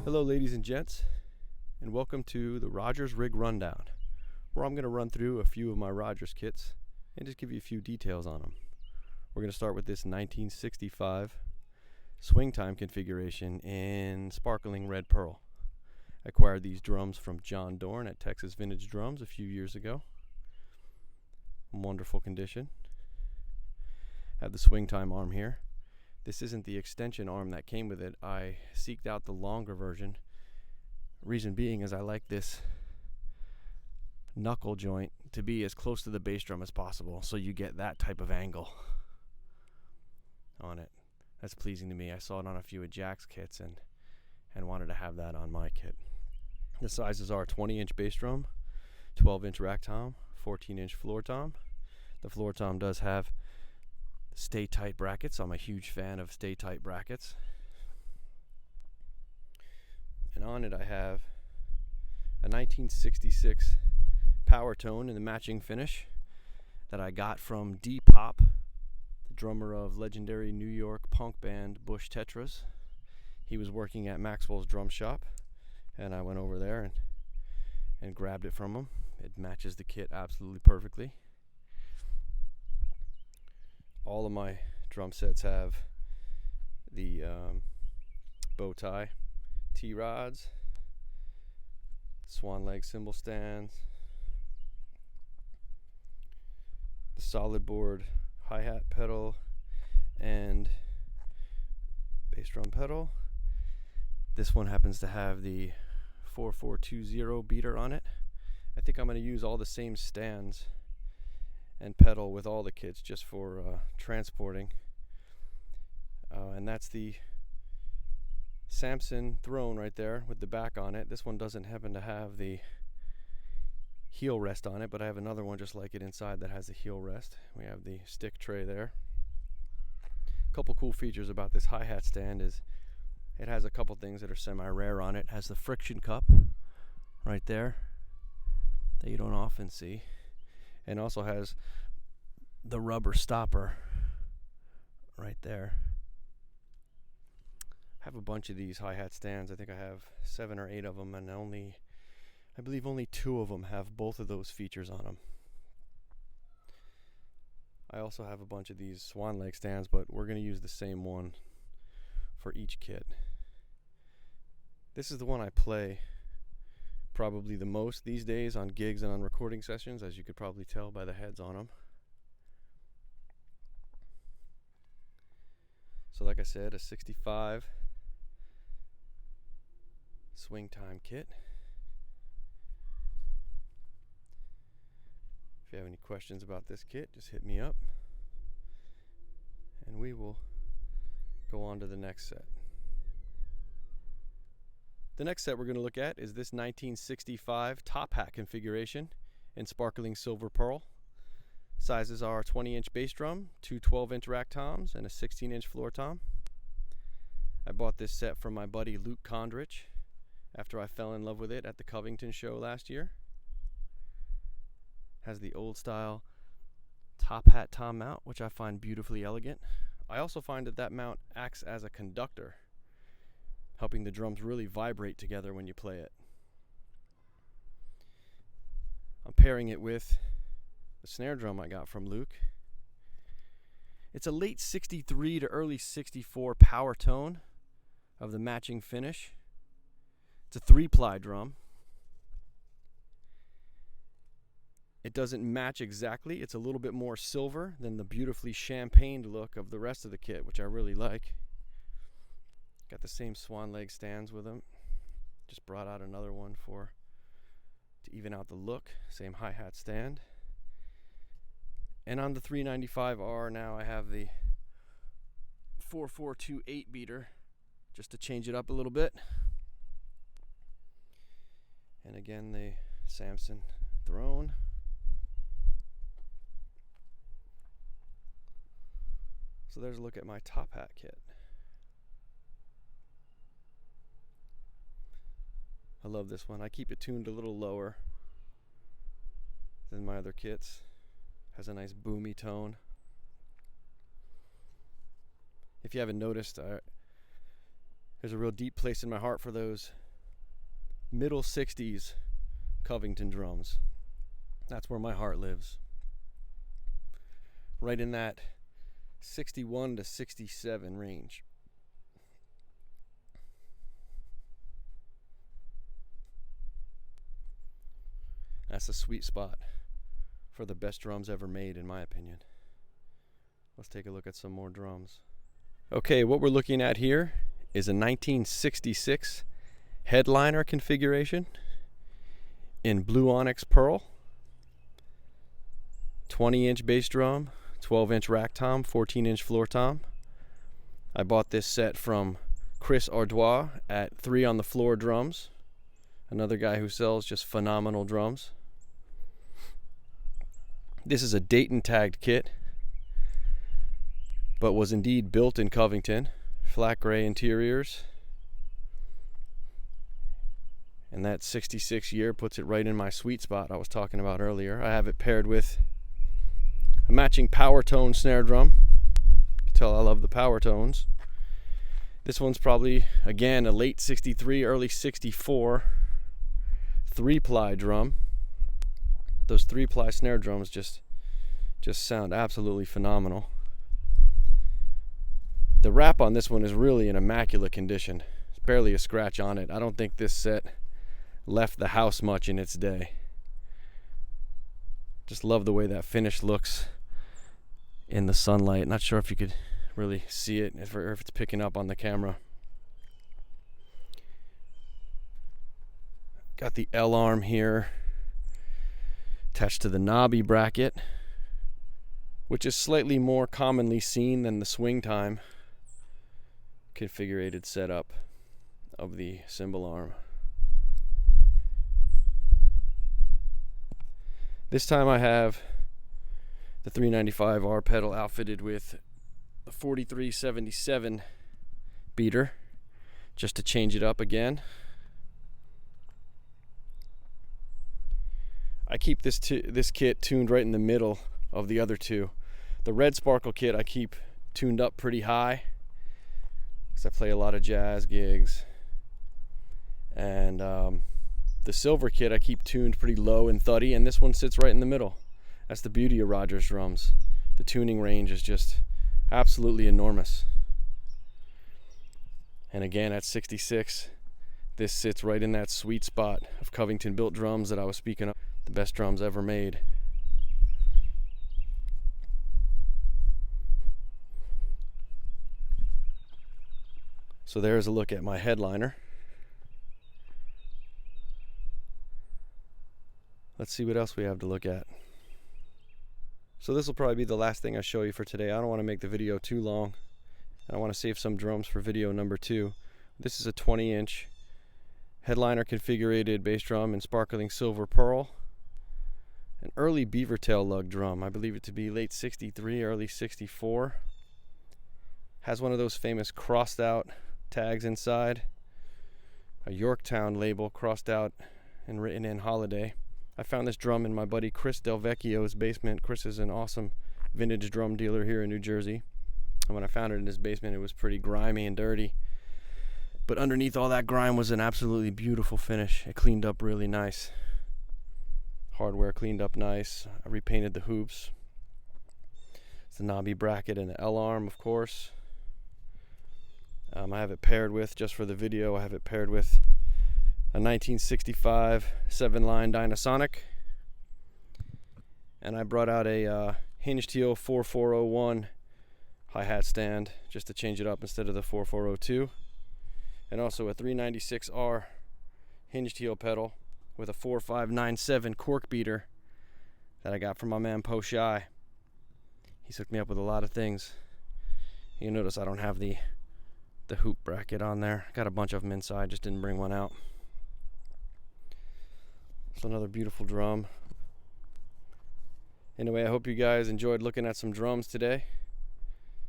Hello ladies and gents, and welcome to the ROGERS Rig Rundown, where I'm going to run through a few of my ROGERS kits and just give you a few details on them. We're going to start with this 1965 swing time configuration in sparkling red pearl. I acquired these drums from John Dorn at Texas Vintage Drums a few years ago. Wonderful condition. I have the swing time arm here. This isn't the extension arm that came with it. I seeked out the longer version. Reason being is I like this knuckle joint to be as close to the bass drum as possible, so you get that type of angle on it. That's pleasing to me. I saw it on a few of Jack's kits and wanted to have that on my kit. The sizes are 20-inch bass drum, 12-inch rack tom, 14-inch floor tom. The floor tom does have stay tight brackets. I'm a huge fan of stay tight brackets. And on it I have a 1966 power tone in the matching finish that I got from D-Pop, the drummer of legendary New York punk band Bush Tetras. He was working at Maxwell's drum shop, and I went over there and grabbed it from him. It matches the kit absolutely perfectly. All of my drum sets have the bow tie T-rods, swan leg cymbal stands, the solid board hi-hat pedal and bass drum pedal. This one happens to have the 4420 beater on it. I think I'm going to use all the same stands and pedal with all the kits just for transporting. And that's the Samson throne right there with the back on it. This one doesn't happen to have the heel rest on it, but I have another one just like it inside that has the heel rest. We have the stick tray there. A couple cool features about this hi-hat stand is it has a couple things that are semi-rare on it. It has the friction cup right there that you don't often see, and also has the rubber stopper right there. I have a bunch of these hi-hat stands. I think I have 7 or 8 of them, and I believe only 2 of them have both of those features on them. I also have a bunch of these swan leg stands, but we're going to use the same one for each kit. This is the one I play probably the most these days on gigs and on recording sessions, as you could probably tell by the heads on them. So like I said, a 65 swing time kit. If you have any questions about this kit, just hit me up and we will go on to the next set. The next set we're going to look at is this 1965 top hat configuration in sparkling silver pearl. Sizes are 20-inch bass drum, 2 12-inch rack toms, and a 16-inch floor tom. I bought this set from my buddy Luke Condrich after I fell in love with it at the Covington show last year. Has the old style top hat tom mount, which I find beautifully elegant. I also find that mount acts as a conductor, helping the drums really vibrate together when you play it. I'm pairing it with the snare drum I got from Luke. It's a late 63 to early 64 power tone of the matching finish. It's a 3-ply drum. It doesn't match exactly. It's a little bit more silver than the beautifully champagned look of the rest of the kit, which I really like. Got the same swan leg stands with them. Just brought out another one to even out the look. Same hi-hat stand. And on the 395R now I have the 4428 beater just to change it up a little bit. And again, the Samson throne. So there's a look at my top hat kit. I love this one. I keep it tuned a little lower than my other kits. Has a nice boomy tone. If you haven't noticed, There's a real deep place in my heart for those middle 60s Covington drums. That's where my heart lives. Right in that 61 to 67 range. That's a sweet spot for the best drums ever made, in my opinion. Let's take a look at some more drums. Okay, what we're looking at here is a 1966 headliner configuration in blue onyx pearl. 20-inch bass drum, 12-inch rack tom, 14-inch floor tom. I bought this set from Chris Ardois at 3 on the Floor Drums, another guy who sells just phenomenal drums. This is a Dayton tagged kit, but was indeed built in Covington. Flat gray interiors. And that 66 year puts it right in my sweet spot I was talking about earlier. I have it paired with a matching power tone snare drum. You can tell I love the power tones. This one's probably, again, a late 63, early 64 3-ply drum. Those 3-ply snare drums just sound absolutely phenomenal. The wrap on this one is really in immaculate condition. There's barely a scratch on it. I don't think this set left the house much in its day. Just love the way that finish looks in the sunlight. Not sure if you could really see it, or if it's picking up on the camera. Got the L arm here attached to the knobby bracket, which is slightly more commonly seen than the swing time configurated setup of the cymbal arm. This time I have the 395R pedal outfitted with the 4377 beater, just to change it up again. I keep this kit tuned right in the middle of the other two. The red sparkle kit I keep tuned up pretty high because I play a lot of jazz gigs, and the silver kit I keep tuned pretty low and thuddy, and this one sits right in the middle. That's the beauty of ROGERS drums. The tuning range is just absolutely enormous. And again, at 66, this sits right in that sweet spot of Covington built drums that I was speaking of. The best drums ever made. So there's a look at my headliner. Let's see what else we have to look at. So this will probably be the last thing I show you for today. I don't want to make the video too long. I want to save some drums for video number 2. This is a 20-inch headliner configured bass drum in sparkling silver pearl. An early beaver tail lug drum. I believe it to be late 63, early 64. Has one of those famous crossed out tags inside. A Yorktown label crossed out and written in Holiday. I found this drum in my buddy Chris Delvecchio's basement. Chris is an awesome vintage drum dealer here in New Jersey. And when I found it in his basement, it was pretty grimy and dirty. But underneath all that grime was an absolutely beautiful finish. It cleaned up really nice. Hardware cleaned up nice. I repainted the hoops. It's the knobby bracket and the L arm, of course. I have it paired with, just for the video, I have it paired with a 1965 7-line Dynasonic. And I brought out a hinged heel 4401 hi-hat stand just to change it up instead of the 4402. And also a 396R hinged heel pedal with a 4597 cork beater that I got from my man Po Shy. He's hooked me up with a lot of things. You notice I don't have the hoop bracket on there. Got a bunch of them inside, just didn't bring one out. It's another beautiful drum. Anyway, I hope you guys enjoyed looking at some drums today.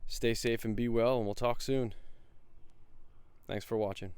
Stay safe and be well, and we'll talk soon. Thanks for watching.